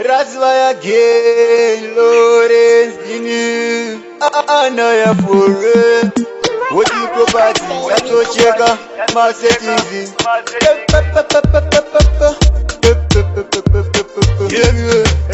Rasvaya again, Lawrence Dinu. Anaya for what you property, that's what checker, my settings.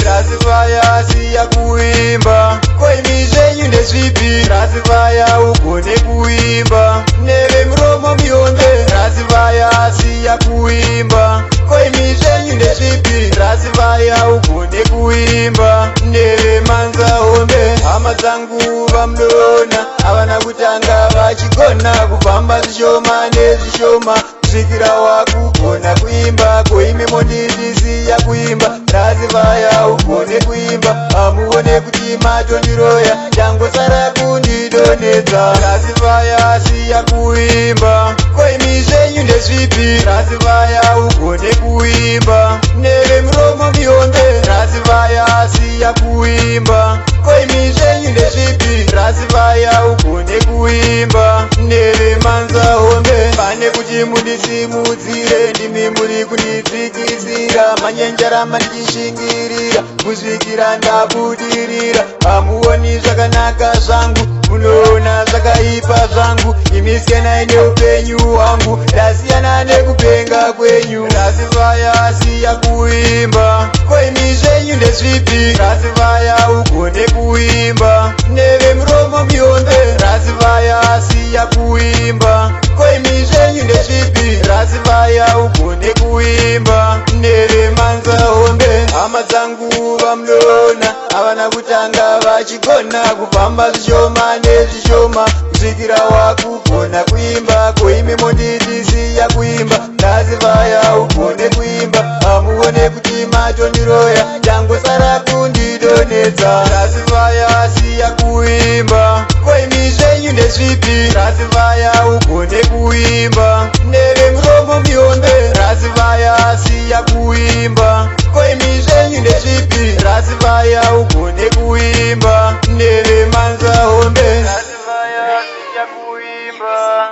Rasvaya siya kuimba, koi mizenyu nesvipi. Rasvaya ukone kuimba, neve mromo mionde. Rasvaya siya kuimba, koi mizenyu nesvipi. Rasvaya ukone kuimba, neve manza hombe. Hama zangu vamlona, avana kutanga vachigona kufamba zvishoma nezvishoma. Kusvikira wakugona kuimba, koime mondisiya kuimba. Rasvaya ugone kuimba, amuone kuti matondiroya, changosara kundidonedza. Rasvaya siya kuimba, koimi zvenyu ndezvipi. Rasvaya ugone kuimba, neve muromo mionde. Rasvaya siya kuimba, koimi zvenyu ndezvipi. Rasvaya ugone kuimba, neve manza hombe. Pane kuti mundisimudzire, ndimi muri kunditsikisira. Manyenjarama ndichishingirira, kusvikira ndabudirira. Hamuoni zvakanaka zvangu, munoona zvakaipa zvangu. Imiskena ine upenyu hwangu, ndasiyana nekupenga kwenyu. Rasvaya siya kuimba, koimi zvenyu ndezvipi. Rasvaya ugone kuimba, neve muromo mionde. Rasvaya siya kuimba, koimi zvenyu ndezvipi. Rasvaya ugone kuimba, neve manza hombe. Hama dzangu vamlona, havana kutanga vachigona kufamba zvishoma nezvishoma. Kusvikira wakugona kuimba, koime mondisiya kuimba. Rasvaya ugone kuimba, amuone kuti matondiroya, changosara kundidonedza. Rasvaya siya kuimba, koimi zvenyu ndezvipi. Rasvaya ugone kuimba, neve muromo mionde. Rasvaya siya kuimba, koimi zvenyu ndezvipi. Rasvaya ugone kuimba, neve manza hombe. Rasvaya siya kuimba,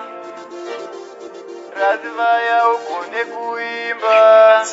Rasvaya ugone kuimba.